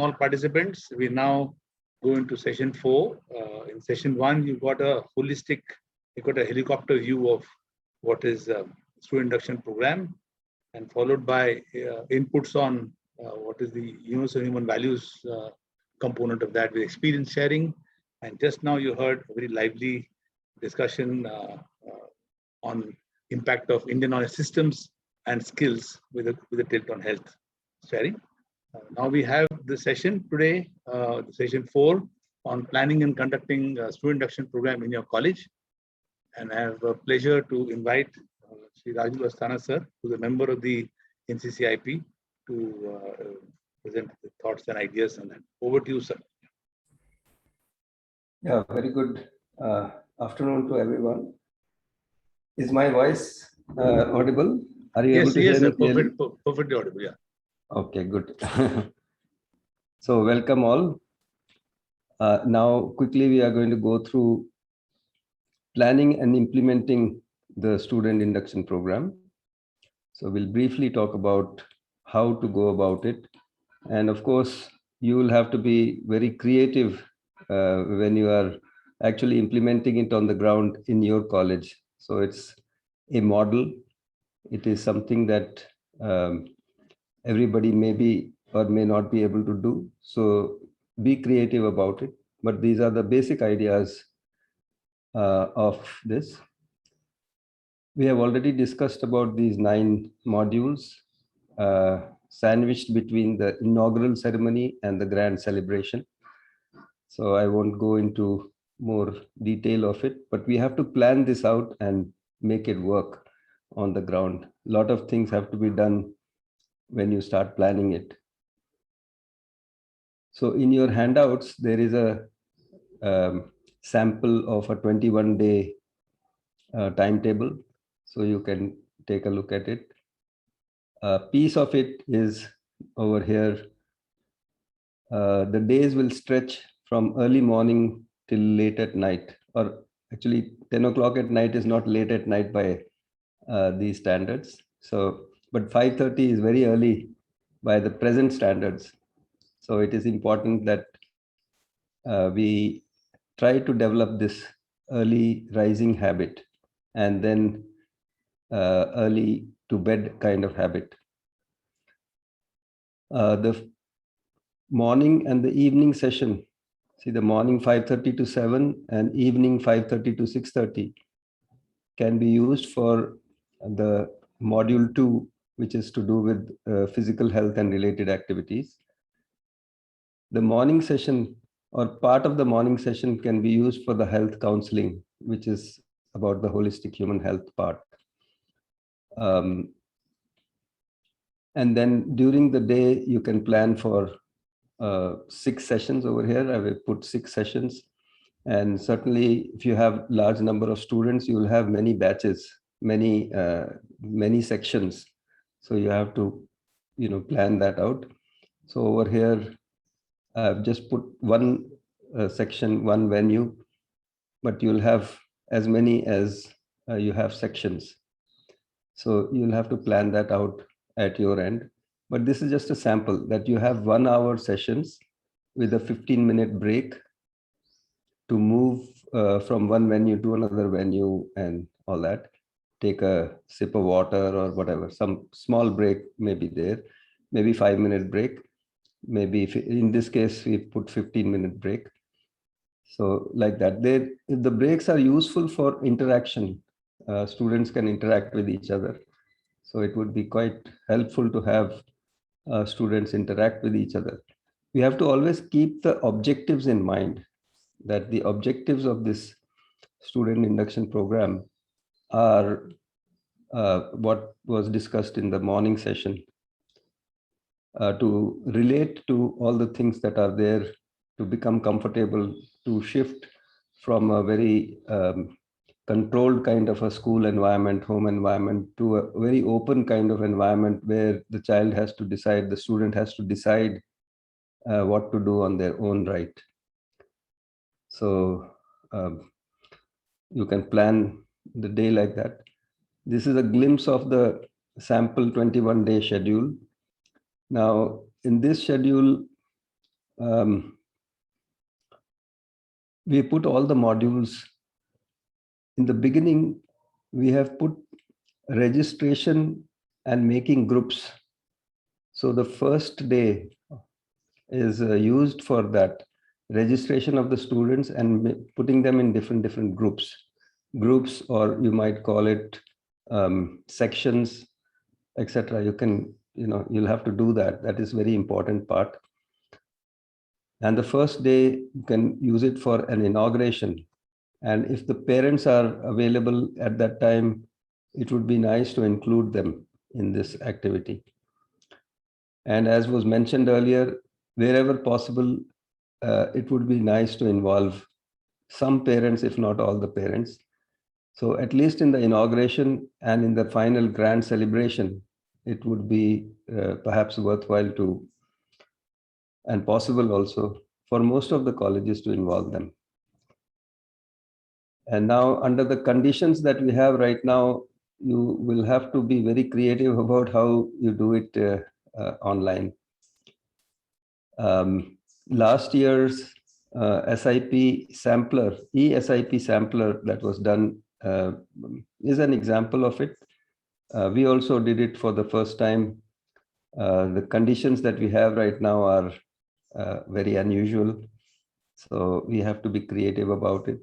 all participants. We now go into session 4. In session 1, you got a helicopter view of what is student induction program, and followed by inputs on what is the universal human values component of that with experience sharing. And just now you heard a very lively discussion on impact of Indian knowledge systems and skills with a tilt on health sharing. Now we have the session today, session 4 on planning and conducting a student induction program in your college. And I have a pleasure to invite Sri Raju Asthana sir, who is a member of the NCCIP, to present the thoughts and ideas on that. Over to you, sir. Yeah, very good afternoon to everyone. Is my voice audible? Are you able to hear me clearly? Perfectly audible, yeah. Okay, good. So welcome all. Now quickly we are going to go through planning and implementing the student induction program. So we'll briefly talk about how to go about it. And of course, you will have to be very creative when you are actually implementing it on the ground in your college. So it's a model. It is something that everybody may be or may not be able to do. So be creative about it. But these are the basic ideas of this. We have already discussed about these 9 modules sandwiched between the inaugural ceremony and the grand celebration. So I won't go into more detail of it, but we have to plan this out and make it work on the ground. A lot of things have to be done when you start planning it. So in your handouts, there is a sample of a 21-day timetable. So you can take a look at it. A piece of it is over here. The days will stretch from early morning till late at night, or actually 10 o'clock at night is not late at night by these standards. So, but 5:30 is very early by the present standards. So it is important that we try to develop this early rising habit and then early to bed kind of habit. The morning and the evening session, see the morning 5:30 to 7 and evening 5:30 to 6:30 can be used for the module 2, which is to do with physical health and related activities. The morning session or part of the morning session can be used for the health counseling, which is about the holistic human health part. And then during the day, you can plan for 6 sessions over here. I will put 6 sessions. And certainly, if you have large number of students, you will have many batches, many sections. So you have to, plan that out. So over here, I've just put one section, one venue, but you'll have as many as you have sections. So you'll have to plan that out at your end. But this is just a sample that you have 1-hour sessions with a 15-minute break to move from one venue to another venue and all that. Take a sip of water or whatever. Some small break may be there, maybe 5-minute break. Maybe if in this case, we put 15-minute break. So like that, the breaks are useful for interaction. Students can interact with each other. So it would be quite helpful to have students interact with each other. We have to always keep the objectives in mind, that the objectives of this student induction program are what was discussed in the morning session, to relate to all the things that are there, to become comfortable, to shift from a very controlled kind of a school environment, home environment, to a very open kind of environment where the child has to decide, the student has to decide what to do on their own right. So you can plan the day like that. This is a glimpse of the sample 21-day schedule. Now, in this schedule, we put all the modules. In the beginning, we have put registration and making groups. So the first day is used for that registration of the students and putting them in different groups, or you might call it sections, etc. You'll have to do that. That is very important part. And the first day you can use it for an inauguration. And if the parents are available at that time, it would be nice to include them in this activity. And as was mentioned earlier, wherever possible, it would be nice to involve some parents, if not all the parents. So at least in the inauguration and in the final grand celebration, it would be perhaps worthwhile to, and possible also, for most of the colleges to involve them. And now, under the conditions that we have right now, you will have to be very creative about how you do it online. Last year's SIP sampler, eSIP sampler that was done is an example of it. We also did it for the first time. The conditions that we have right now are very unusual. So we have to be creative about it.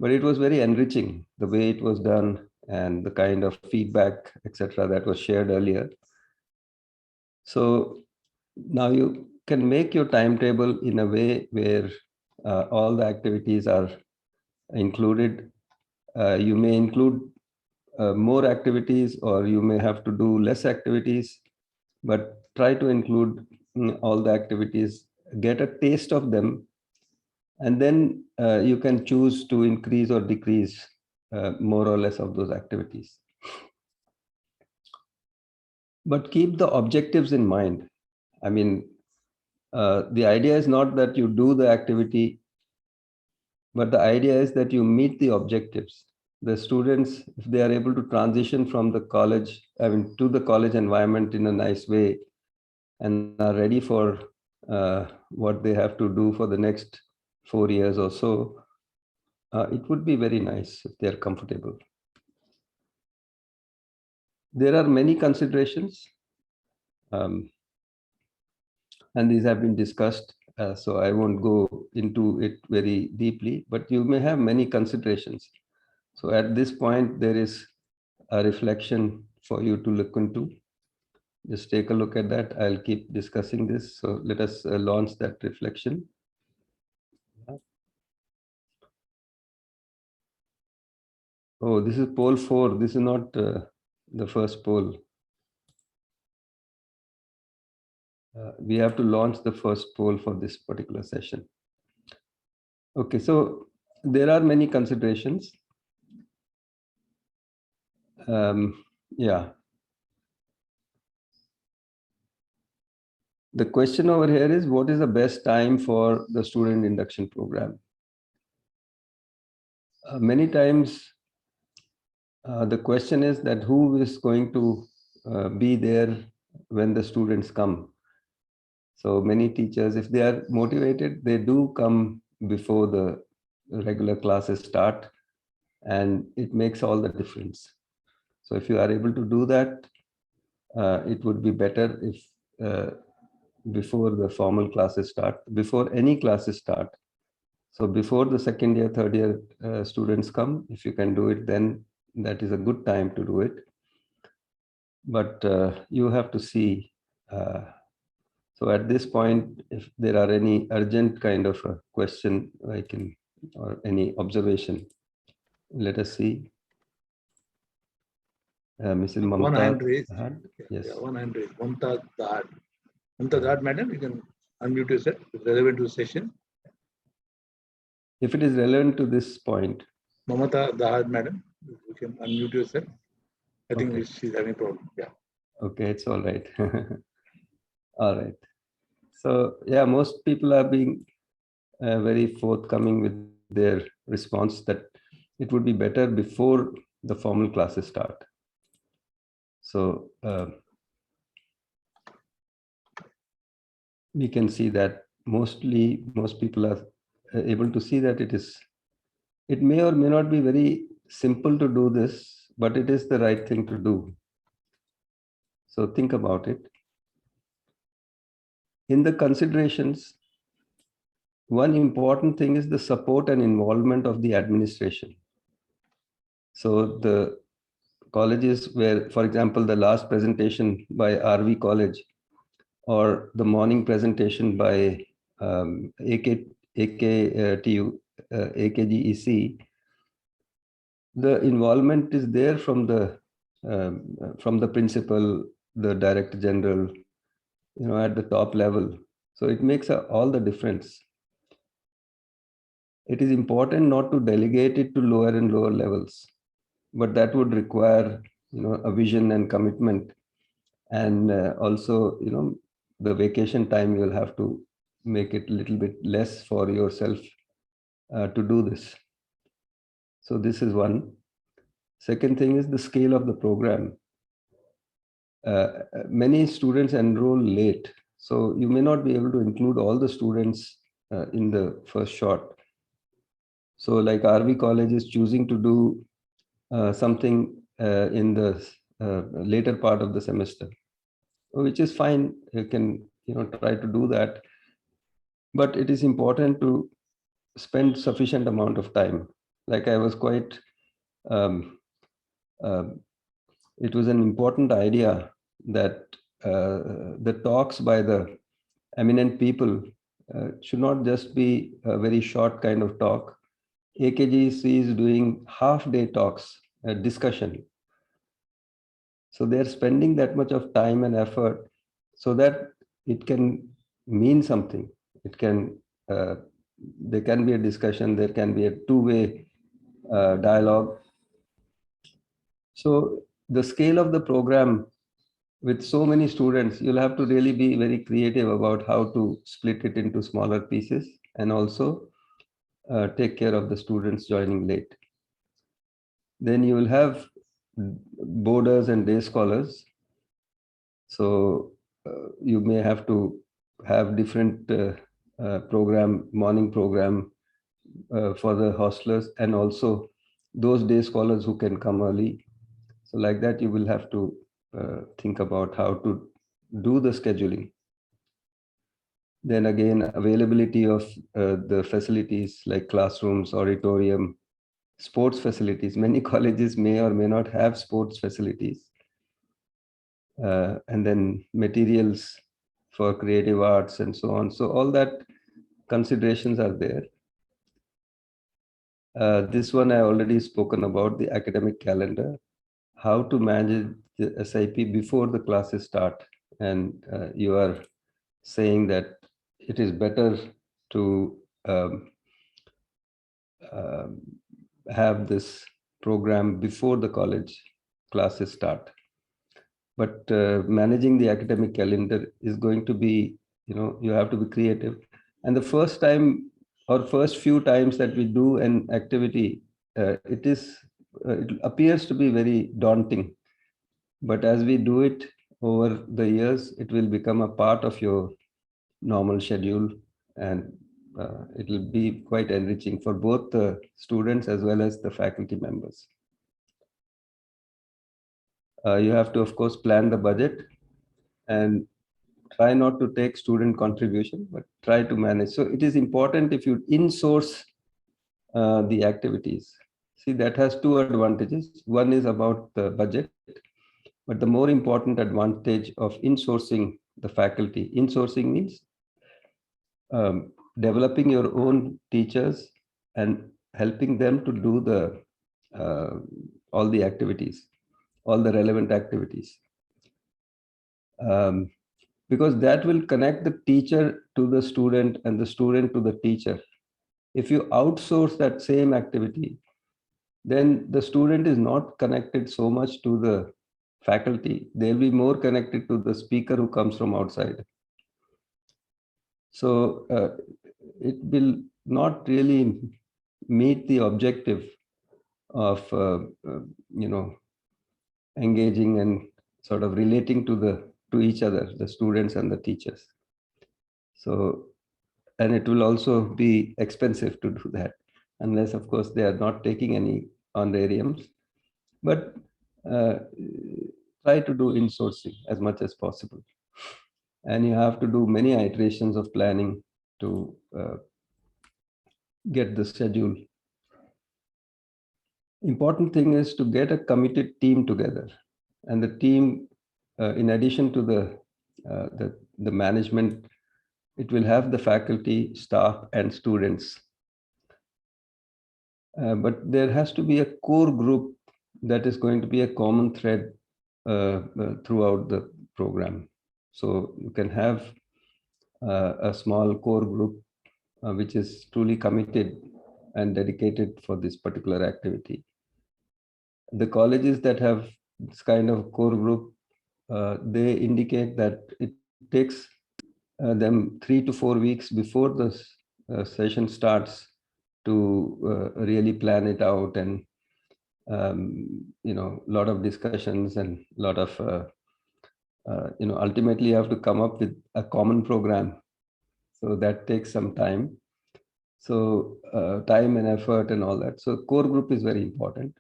But it was very enriching, the way it was done and the kind of feedback, etc., that was shared earlier. So now you can make your timetable in a way where all the activities are included. You may include more activities, or you may have to do less activities, but try to include all the activities, get a taste of them, and then you can choose to increase or decrease more or less of those activities. But keep the objectives in mind. I mean, the idea is not that you do the activity, but the idea is that you meet the objectives. The students, if they are able to transition from the college, to the college environment in a nice way, and are ready for what they have to do for the next 4 years or so, it would be very nice if they are comfortable. There are many considerations, and these have been discussed, so I won't go into it very deeply, but you may have many considerations. So at this point, there is a reflection for you to look into. Just take a look at that. I'll keep discussing this. So let us launch that reflection. Oh, this is poll 4. This is not the first poll. We have to launch the first poll for this particular session. Okay, so there are many considerations. Yeah. The question over here is, what is the best time for the student induction program? Many times, the question is that who is going to be there when the students come. So many teachers, if they are motivated, they do come before the regular classes start, and it makes all the difference. So if you are able to do that, it would be better if before the formal classes start, before any classes start. So before the second year, third year students come, if you can do it, then that is a good time to do it. But you have to see. So at this point, if there are any urgent kind of a question, or any observation, let us see. Mrs. Mamta. One hand raised. Yes. Yeah, one hand raised. Mamta Dahad. Mamta Dahad, madam, you can unmute yourself if relevant to the session. If it is relevant to this point. Mamta Dahad, madam, you can unmute yourself. I think Okay. she's having a problem. Yeah. Okay, it's all right. All right. So yeah, most people are being very forthcoming with their response that it would be better before the formal classes start. So we can see that most people are able to see that it may or may not be very simple to do this, but it is the right thing to do. So think about it. In the considerations, one important thing is the support and involvement of the administration. So the colleges where, for example, the last presentation by RV College or the morning presentation by AKGEC, the involvement is there from the principal, the director general, at the top level. So it makes all the difference. It is important not to delegate it to lower and lower levels, but that would require, a vision and commitment. And also, the vacation time, you'll have to make it a little bit less for yourself to do this. So this is one. Second thing is the scale of the program. Many students enroll late, so you may not be able to include all the students in the first shot. So like RV College is choosing to do something in the later part of the semester, which is fine. You can try to do that, but it is important to spend sufficient amount of time. Like I was quite it was an important idea that the talks by the eminent people should not just be a very short kind of talk. AKGC is doing half-day talks, discussion. So they're spending that much of time and effort so that it can mean something. It can, there can be a discussion, there can be a two-way dialogue. So the scale of the program with so many students, you'll have to really be very creative about how to split it into smaller pieces and also take care of the students joining late. Then you will have boarders and day scholars. So you may have to have different morning program for the hostlers and also those day scholars who can come early. So like that, you will have to think about how to do the scheduling. Then again, availability of the facilities like classrooms, auditorium, sports facilities. Many colleges may or may not have sports facilities. And then materials for creative arts and so on. So all that considerations are there. This one I already spoken about, the academic calendar, how to manage the SIP before the classes start. And you are saying that it is better to have this program before the college classes start. But managing the academic calendar is going to be, you have to be creative. And the first time or first few times that we do an activity, it appears to be very daunting. But as we do it over the years, it will become a part of your normal schedule, and it will be quite enriching for both the students as well as the faculty members. You have to, of course, plan the budget and try not to take student contribution, but try to manage. So it is important if you insource the activities. See, that has two advantages. One is about the budget, but the more important advantage of insourcing the faculty. Insourcing means developing your own teachers and helping them to do the all the activities, all the relevant activities. Because that will connect the teacher to the student and the student to the teacher. If you outsource that same activity, then the student is not connected so much to the faculty. They'll be more connected to the speaker who comes from outside. So it will not really meet the objective of engaging and sort of relating to each other, the students and the teachers. So and it will also be expensive to do that, unless, of course, they are not taking any honorariums. But try to do insourcing as much as possible. And you have to do many iterations of planning to get the schedule. Important thing is to get a committed team together, and the team, in addition to the management, it will have the faculty, staff, and students. But there has to be a core group that is going to be a common thread throughout the program. So you can have a small core group which is truly committed and dedicated for this particular activity. The colleges that have this kind of core group, they indicate that it takes them 3 to 4 weeks before the session starts to really plan it out, and a lot of discussions and a lot of ultimately you have to come up with a common program. So that takes some time. So time and effort and all that. So core group is very important.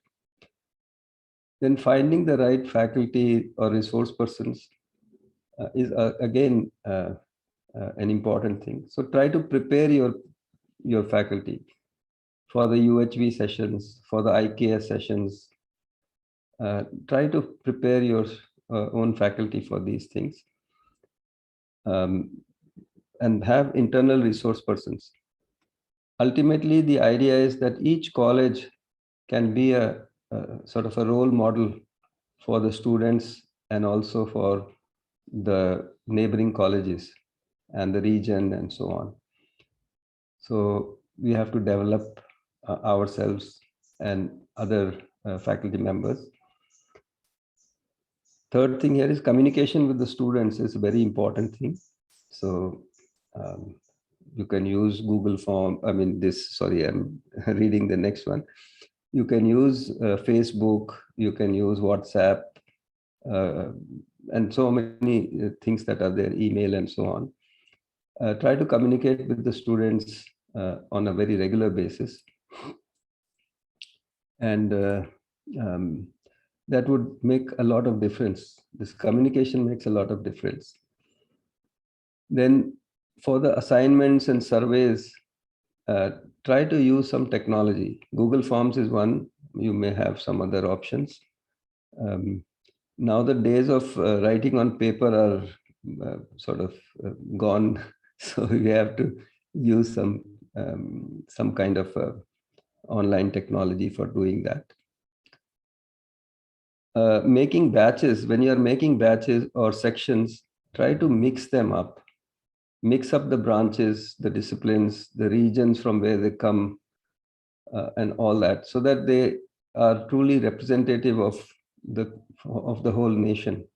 Then finding the right faculty or resource persons is again an important thing. So try to prepare your faculty for the UHV sessions, for the IKS sessions. Try to prepare your own faculty for these things, and have internal resource persons. Ultimately, the idea is that each college can be a sort of a role model for the students and also for the neighboring colleges and the region and so on. So we have to develop ourselves and other faculty members. Third thing here is communication with the students is a very important thing. So you can use Google Form. I'm reading the next one. You can use Facebook, you can use WhatsApp, and so many things that are there, email and so on. Try to communicate with the students on a very regular basis. And that would make a lot of difference. This communication makes a lot of difference. Then for the assignments and surveys, try to use some technology. Google Forms is one. You may have some other options. Now the days of writing on paper are sort of gone. So we have to use some kind of online technology for doing that. Making batches, when you're making batches or sections, try to mix them up. Mix up the branches, the disciplines, the regions from where they come, and all that, so that they are truly representative of the whole nation.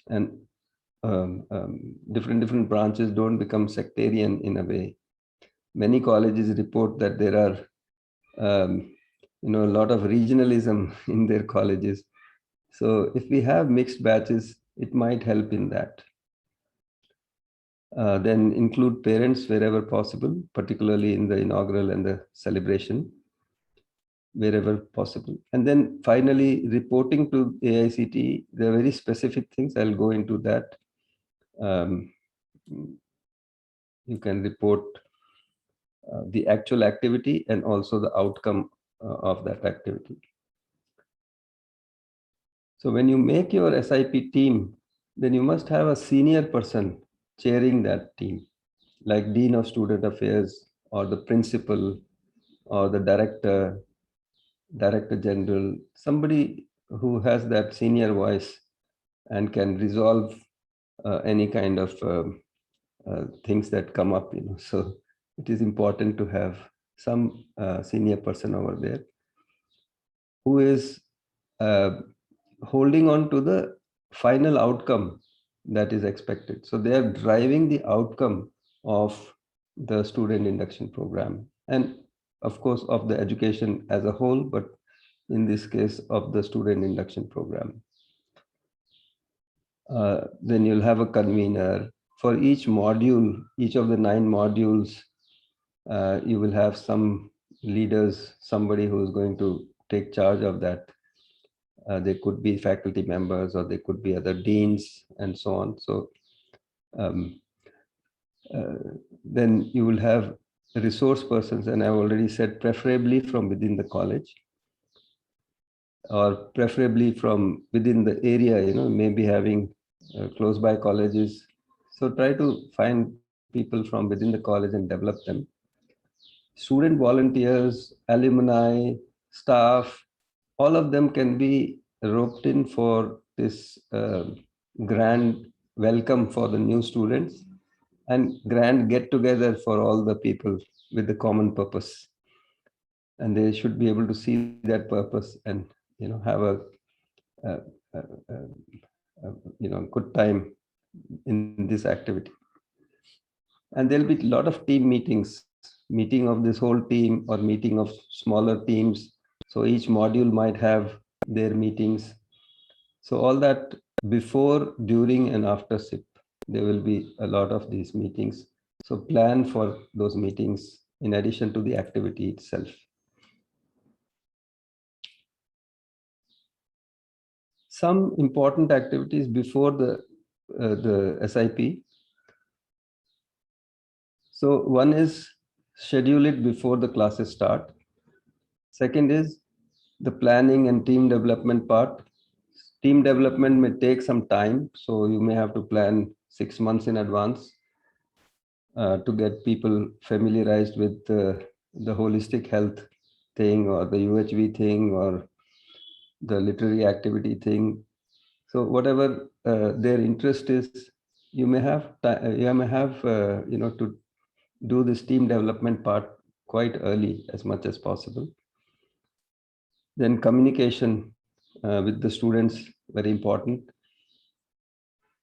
And different branches don't become sectarian in a way. Many colleges report that there are a lot of regionalism in their colleges. So if we have mixed batches, it might help in that. Then include parents wherever possible, particularly in the inaugural and the celebration, wherever possible. And then finally, reporting to AICTE, there are very specific things. I'll go into that. You can report the actual activity and also the outcome of that activity. So when you make your SIP team, then you must have a senior person chairing that team, like Dean of Student Affairs or the principal or the director general, somebody who has that senior voice and can resolve any kind of things that come up. So it is important to have some senior person over there who is holding on to the final outcome that is expected. So they are driving the outcome of the student induction program, and of course of the education as a whole, but in this case of the student induction program. Then you'll have a convener for each module, each of the 9 modules. You will have some leaders, somebody who is going to take charge of that. They could be faculty members or they could be other deans and so on. So then you will have resource persons, and I've already said preferably from within the college or preferably from within the area, maybe having close by colleges. So try to find people from within the college and develop them. Student volunteers, alumni, staff, all of them can be roped in for this grand welcome for the new students and grand get together for all the people with the common purpose. And they should be able to see that purpose and have a good time in this activity. And there'll be a lot of team meetings, meeting of this whole team or meeting of smaller teams. So each module might have their meetings. So all that before, during, and after SIP, there will be a lot of these meetings. So plan for those meetings in addition to the activity itself. Some important activities before the SIP. So one is schedule it before the classes start. Second is the planning and team development part. Team development may take some time, so you may have to plan 6 months in advance to get people familiarized with the holistic health thing or the UHV thing or the literary activity thing. So whatever their interest is, you may have to do this team development part quite early as much as possible. Then communication with the students, very important.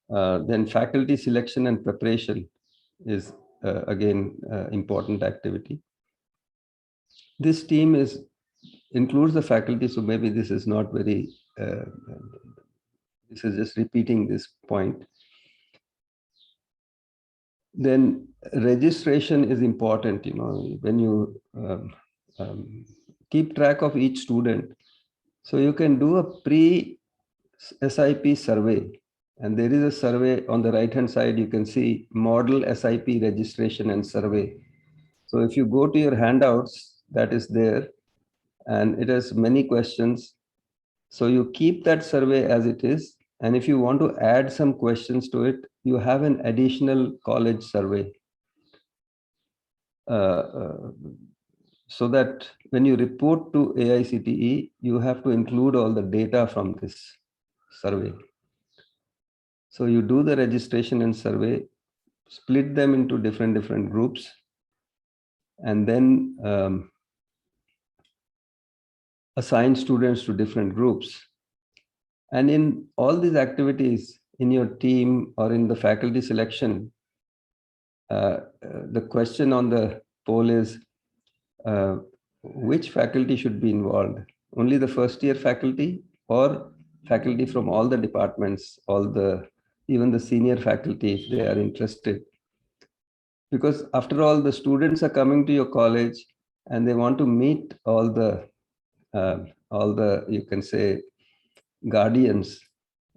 Then faculty selection and preparation is again important activity. This team includes the faculty, so maybe this is not very, this is just repeating this point. Then registration is important, when you keep track of each student. So you can do a pre-SIP survey. And there is a survey on the right-hand side, you can see model SIP registration and survey. So if you go to your handouts, that is there, and it has many questions. So you keep that survey as it is. And if you want to add some questions to it, you have an additional college survey. So that when you report to AICTE, you have to include all the data from this survey. So you do the registration and survey, split them into different groups, and then assign students to different groups. And in all these activities in your team or in the faculty selection, the question on the poll is, which faculty should be involved? Only the first year faculty or faculty from all the departments, even the senior faculty if they are interested? Because after all, the students are coming to your college and they want to meet all the you can say guardians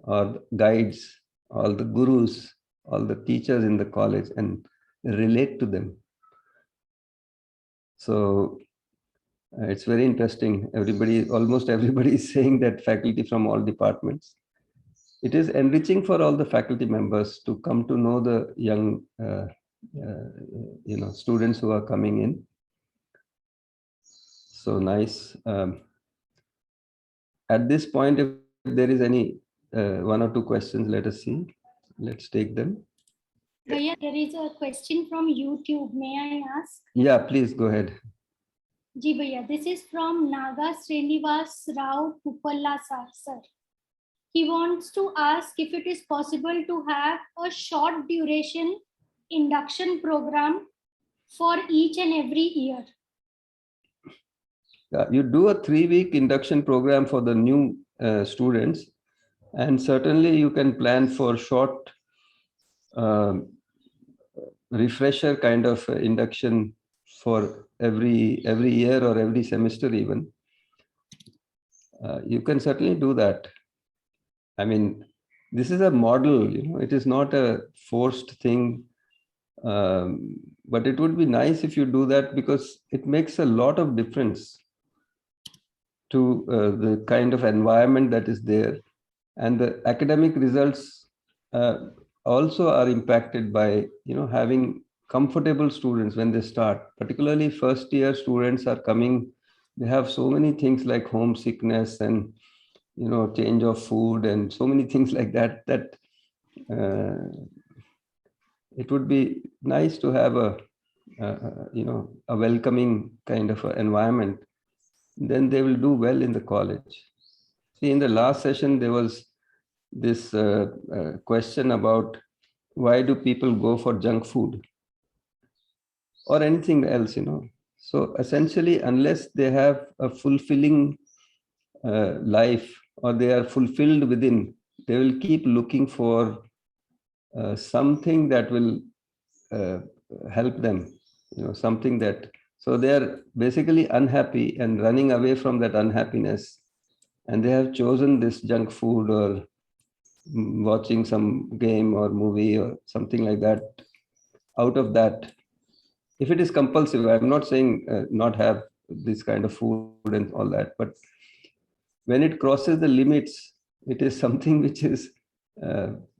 or guides, all the gurus, all the teachers in the college and relate to them. So it's very interesting. Almost everybody is saying that faculty from all departments. It is enriching for all the faculty members to come to know the young students who are coming in. So nice. At this point, if there is any one or two questions, let us see. Let's take them. Bhaiya, there is a question from YouTube. May I ask? Yeah, please go ahead. Ji Bhaiya, this is from Naga Srinivas Rao Kupalla sir. He wants to ask if it is possible to have a short duration induction program for each and every year. You do a 3-week induction program for the new students, and certainly you can plan for short refresher kind of induction for every year or every semester even, you can certainly do that. I mean, this is a model, it is not a forced thing. But it would be nice if you do that, because it makes a lot of difference to the kind of environment that is there. And the academic results also are impacted by, having comfortable students when they start. Particularly first year students are coming, they have so many things like homesickness and, change of food and so many things like that, it would be nice to have a welcoming kind of environment. Then they will do well in the college. See, in the last session, there was this question about why do people go for junk food or anything else, So essentially, unless they have a fulfilling life, or they are fulfilled within, they will keep looking for something that will help them, something that, so they are basically unhappy and running away from that unhappiness. And they have chosen this junk food or watching some game or movie or something like that. Out of that, if it is compulsive, I'm not saying not have this kind of food and all that, but when it crosses the limits, it is something which is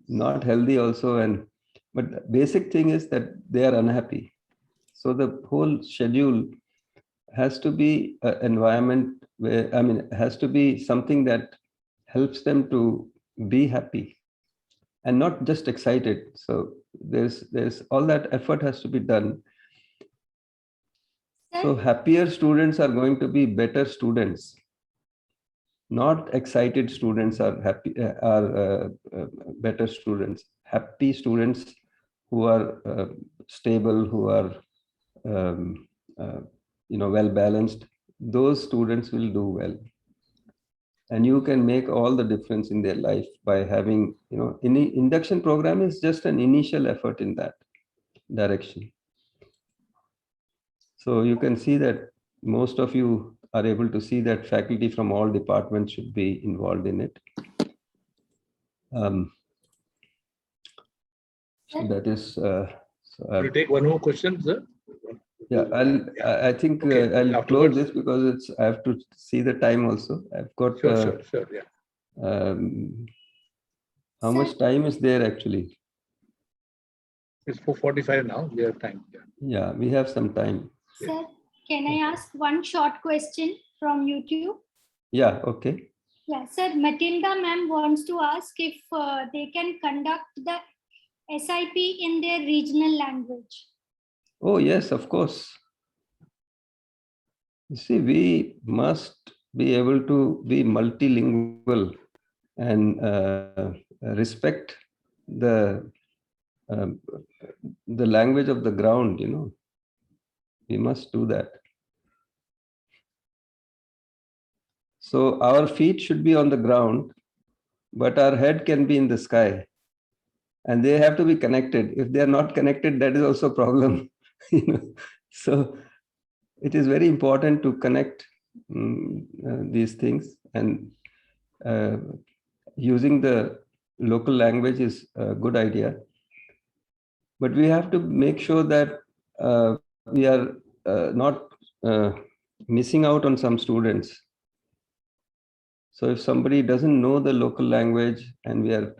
not healthy also. But the basic thing is that they are unhappy. So the whole schedule has to be an environment where, has to be something that helps them to be happy and not just excited. So there's all that effort has to be done. So happier students are going to be better students. Not excited students are better students. Happy students who are stable, who are well balanced, those students will do well. And you can make all the difference in their life by having, induction program is just an initial effort in that direction. So you can see that most of you are able to see that faculty from all departments should be involved in it. So that is. So you take one more question, sir? Yeah, I think Okay, I'll afterwards. close this because I have to see the time also. I've got. Sure, yeah. How much time is there actually? It's 4:45 now. We have time. Yeah, we have some time. Sir, can I ask one short question from YouTube? Yeah, okay. Yeah, sir, Matilda ma'am wants to ask if they can conduct the SIP in their regional language. Oh, yes, of course. You see, we must be able to be multilingual and respect the language of the ground, We must do that. So our feet should be on the ground, but our head can be in the sky. And they have to be connected. If they are not connected, that is also a problem. So it is very important to connect these things, and using the local language is a good idea. But we have to make sure that we are not missing out on some students. So if somebody doesn't know the local language and we are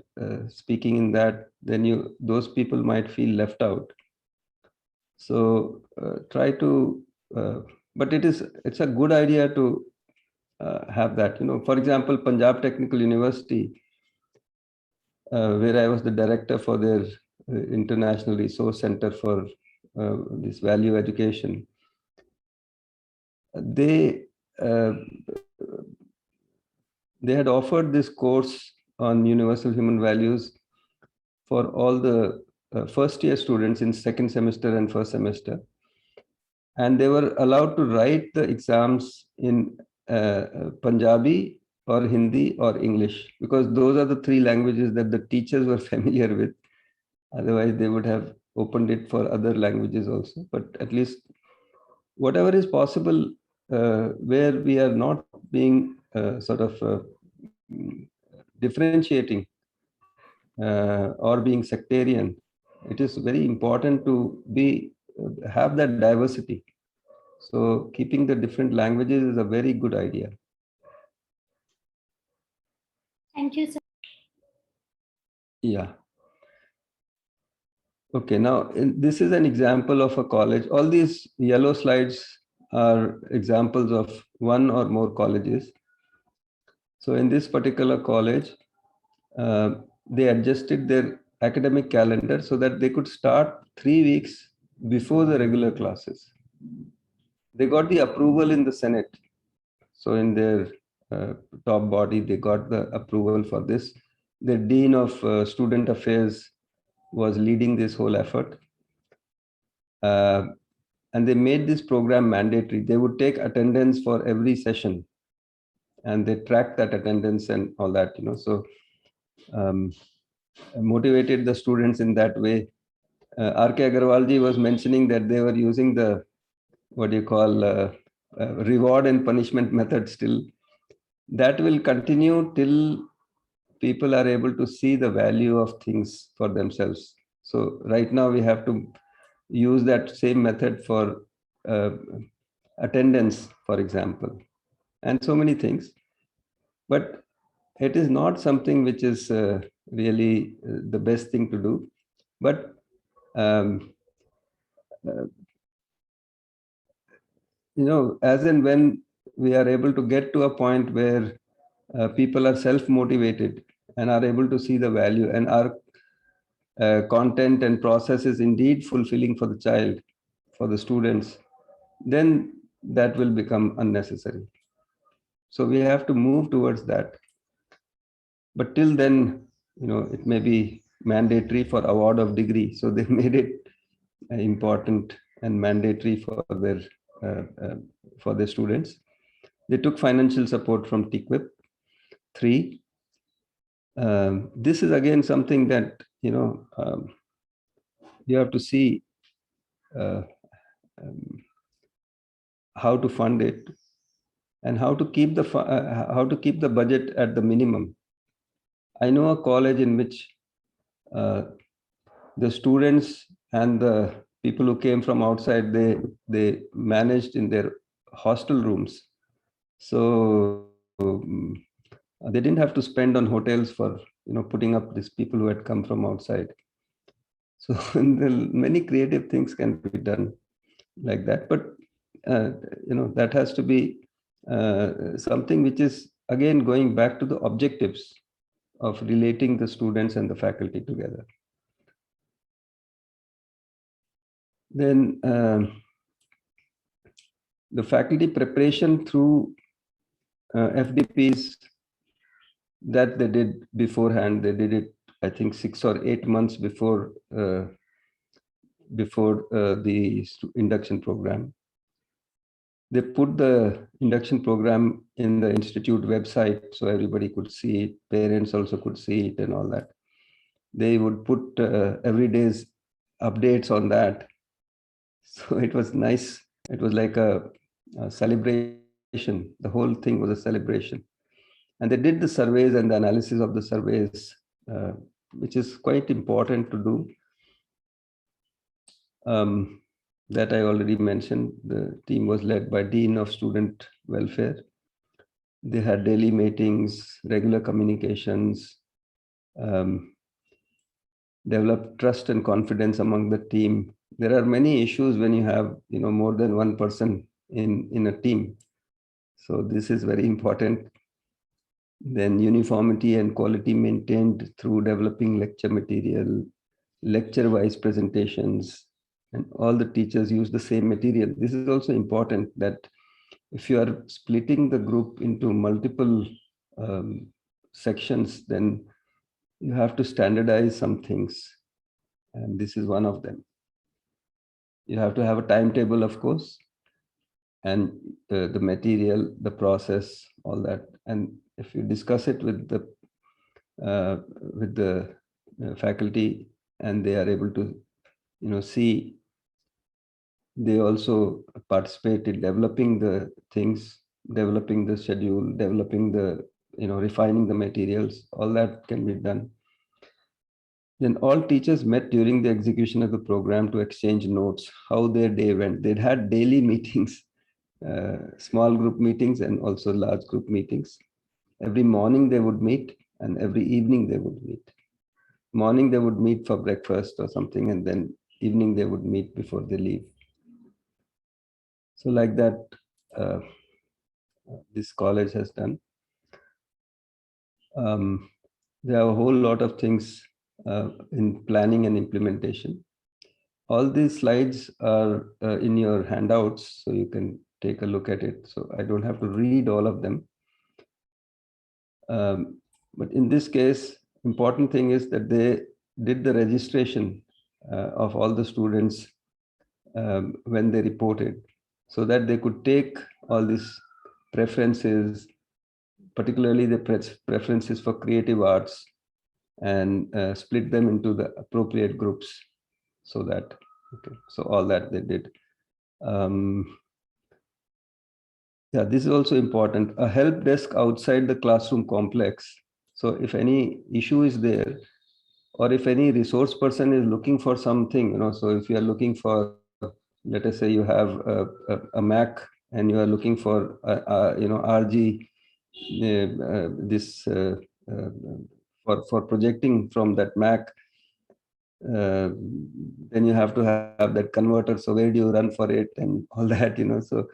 speaking in that, then those people might feel left out. So try to, but it's a good idea to have that. For example, Punjab Technical University, where I was the director for their International Resource Center for this value education, they had offered this course on universal human values for all the first year students in second semester and first semester. And they were allowed to write the exams in Punjabi or Hindi or English, because those are the three languages that the teachers were familiar with. Otherwise, they would have opened it for other languages also. But at least whatever is possible, where we are not being differentiating or being sectarian, it is very important to have that diversity. So keeping the different languages is a very good idea. Thank you, sir. Yeah. Okay, now this is an example of a college. All these yellow slides are examples of one or more colleges. So in this particular college, they adjusted their academic calendar so that they could start 3 weeks before the regular classes. They got the approval in the Senate. So in their top body, they got the approval for this. The Dean of Student Affairs was leading this whole effort. And they made this program mandatory. They would take attendance for every session and they track that attendance and all that, so motivated the students in that way. R.K. Agarwalji was mentioning that they were using the, reward and punishment method still. That will continue till people are able to see the value of things for themselves. So right now we have to use that same method for attendance, for example, and so many things. But it is not something which is really the best thing to do. But as and when we are able to get to a point where people are self-motivated and are able to see the value, and our content and process is indeed fulfilling for the child, for the students, then that will become unnecessary. So we have to move towards that. But till then, it may be mandatory for award of degree. So they made it important and mandatory for their students. They took financial support from TQIP. 3. This is again something that you have to see how to fund it and how to keep the budget at the minimum. I know a college in which the students and the people who came from outside, they managed in their hostel rooms. So they didn't have to spend on hotels for putting up these people who had come from outside. So many creative things can be done like that. But that has to be something which is again going back to the objectives of relating the students and the faculty together. Then the faculty preparation through FDPs that they did beforehand. They did it, I think, 6 or 8 months before the induction program. They put the induction program in the institute website so everybody could see it. Parents also could see it and all that. They would put every day's updates on that. So it was nice. It was like a celebration. The whole thing was a celebration. And they did the surveys and the analysis of the surveys, which is quite important to do. That I already mentioned. The team was led by Dean of Student Welfare. They had daily meetings, regular communications, developed trust and confidence among the team. There are many issues when you have more than one person in a team. So this is very important. Then uniformity and quality maintained through developing lecture material, lecture-wise presentations, and all the teachers use the same material. This is also important, that if you are splitting the group into multiple sections, then you have to standardize some things. And this is one of them. You have to have a timetable, of course, and the material, the process, all that. And if you discuss it with the faculty and they are able to see they also participate in developing the things, developing the schedule, developing the, refining the materials, all that can be done. Then all teachers met during the execution of the program to exchange notes, how their day went. They'd had daily meetings, small group meetings and also large group meetings. Every morning they would meet and every evening they would meet. Morning they would meet for breakfast or something, and then evening they would meet before they leave. So like that, this college has done. There are a whole lot of things in planning and implementation. All these slides are in your handouts, so you can take a look at it. So I don't have to read all of them. But in this case, important thing is that they did the registration of all the students when they reported, so that they could take all these preferences, particularly the preferences for creative arts, and split them into the appropriate groups. So that, okay, so all that they did. Yeah, this is also important. A help desk outside the classroom complex. So if any issue is there, or if any resource person is looking for something, so if you are looking for, let us say you have a Mac and you are looking for, RG, for projecting from that Mac, then you have to have that converter. So where do you run for it and all that, so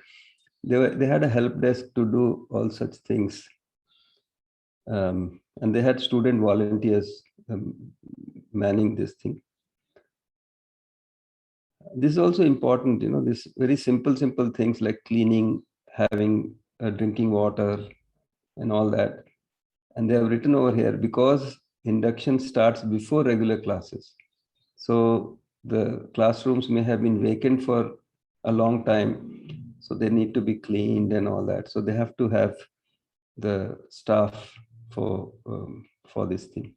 they had a help desk to do all such things. And they had student volunteers manning this thing. This is also important, this very simple things like cleaning, having drinking water and all that. And they have written over here, because induction starts before regular classes. So the classrooms may have been vacant for a long time. So they need to be cleaned and all that. So they have to have the staff for this thing.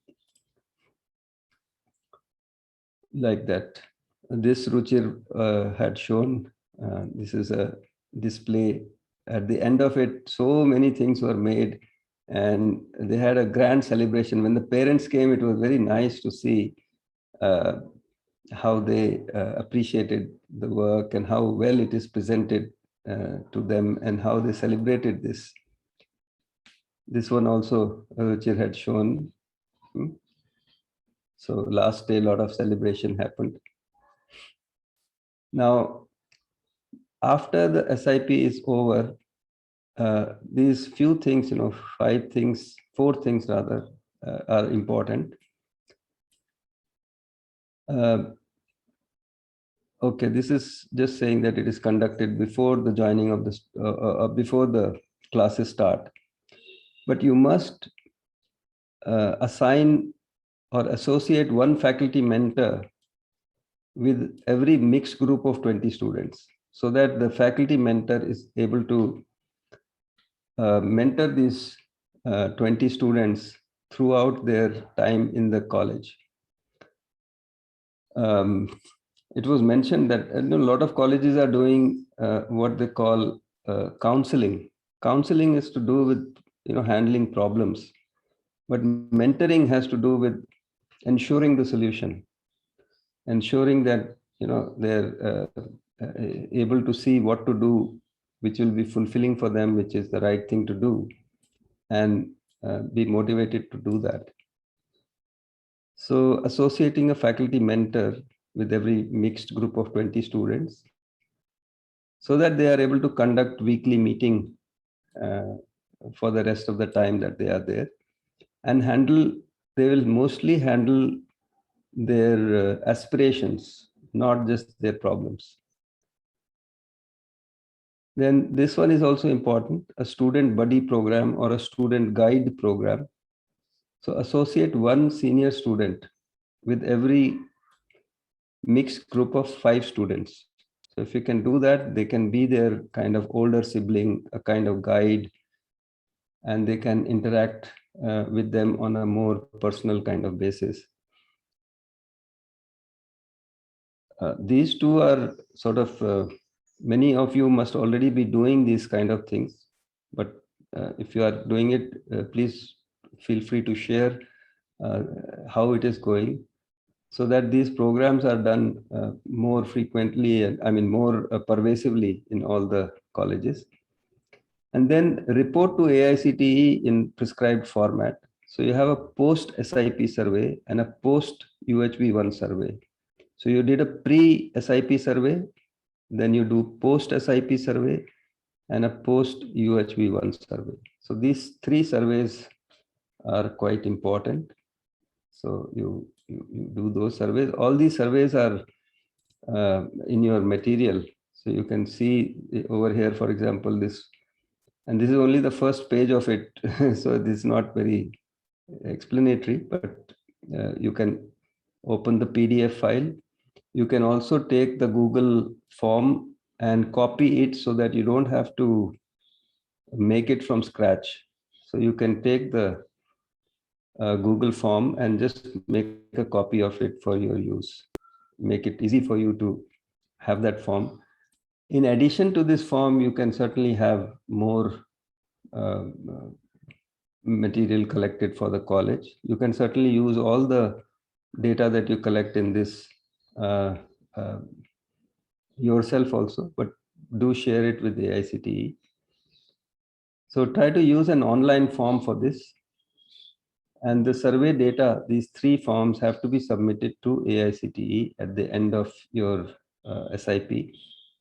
Like that. This Ruchir had shown, this is a display. At the end of it, so many things were made and they had a grand celebration. When the parents came, it was very nice to see how they appreciated the work and how well it is presented to them and how they celebrated this. This one also Ruchir had shown. So last day, a lot of celebration happened. Now, after the SIP is over, these few things, 4 things rather, are important. Okay, this is just saying that it is conducted before the joining of this, before the classes start. But you must assign or associate one faculty mentor with every mixed group of 20 students, so that the faculty mentor is able to mentor these 20 students throughout their time in the college. It was mentioned that a lot of colleges are doing what they call counseling. Counseling is to do with handling problems, but mentoring has to do with ensuring the solution, ensuring that they're able to see what to do, which will be fulfilling for them, which is the right thing to do, and be motivated to do that. So associating a faculty mentor with every mixed group of 20 students, so that they are able to conduct weekly meeting for the rest of the time that they are there, and they will mostly handle their aspirations, not just their problems. Then this one is also important, a student buddy program or a student guide program. So associate one senior student with every mixed group of 5 students. So if you can do that, they can be their kind of older sibling, a kind of guide, and they can interact with them on a more personal kind of basis. These two are sort of, many of you must already be doing these kind of things, but if you are doing it, please feel free to share how it is going, so that these programs are done more frequently and more pervasively in all the colleges. And then report to AICTE in prescribed format. So you have a post SIP survey and a post UHV1 survey. So you did a pre SIP survey, then you do post SIP survey and a post UHV1 survey. So these three surveys are quite important. So you do those surveys. All these surveys are in your material. So you can see over here, for example, this, and this is only the first page of it. So this is not very explanatory, but you can open the PDF file. You can also take the Google form and copy it so that you don't have to make it from scratch. So you can take the Google form and just make a copy of it for your use. Make it easy for you to have that form. In addition to this form, you can certainly have more material collected for the college. You can certainly use all the data that you collect in this yourself also, but do share it with the AICTE. So try to use an online form for this. And the survey data, these three forms have to be submitted to AICTE at the end of your SIP,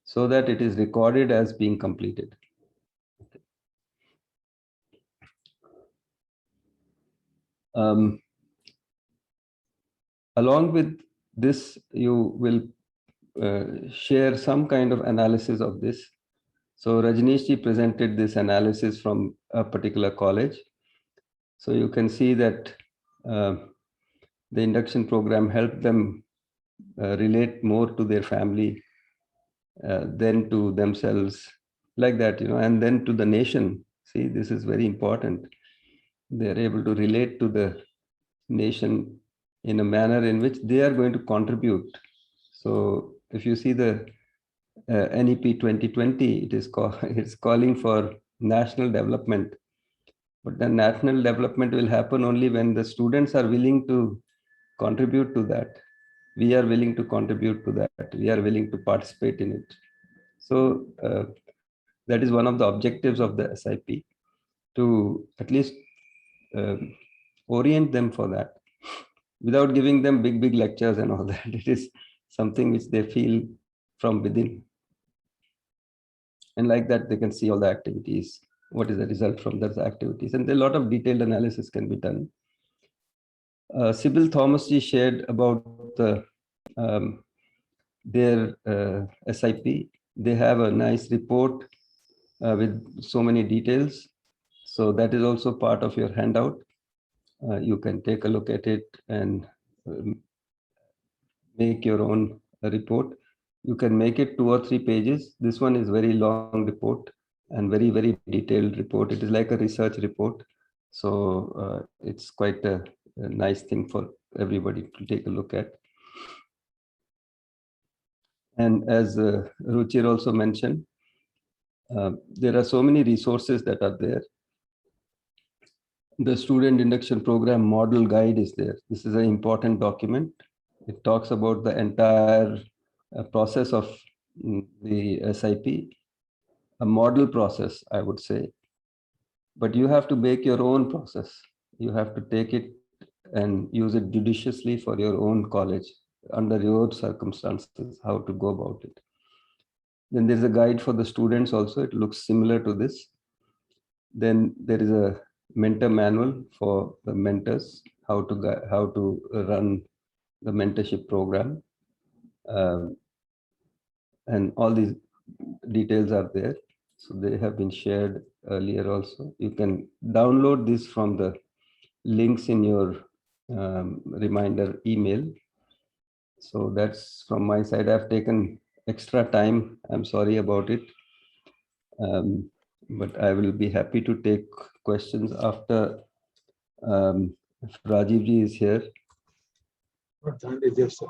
so that it is recorded as being completed. Along with this, you will share some kind of analysis of this. So Rajneeshji presented this analysis from a particular college. So you can see that the induction program helped them relate more to their family than to themselves, like that, and then to the nation. See, this is very important. They're able to relate to the nation in a manner in which they are going to contribute. So if you see the NEP 2020, it's calling for national development. But the national development will happen only when the students are willing to contribute to that. We are willing to contribute to that. We are willing to participate in it. So that is one of the objectives of the SIP, to at least orient them for that, without giving them big lectures and all that. It is something which they feel from within. And like that, they can see all the activities, what is the result from those activities. And a lot of detailed analysis can be done. Sybil Thomas ji shared about their SIP. They have a nice report with so many details. So that is also part of your handout. You can take a look at it and make your own report. You can make it 2 or 3 pages. This one is very long report and very detailed report. It is like a research report. So it's quite a nice thing for everybody to take a look at. And as Ruchir also mentioned, there are so many resources that are there. The student induction program model guide is there. This is an important document. It talks about the entire process of the SIP, a model process, I would say. But you have to make your own process. You have to take it and use it judiciously for your own college, under your circumstances, how to go about it. Then there's a guide for the students also. It looks similar to this. Then there is a mentor manual for the mentors, how to run the mentorship program. And all these details are there. So they have been shared earlier also. You can download this from the links in your reminder email. So that's from my side. I've taken extra time. I'm sorry about it. But I will be happy to take questions after if Rajiv ji is here. Not joined as yet, sir.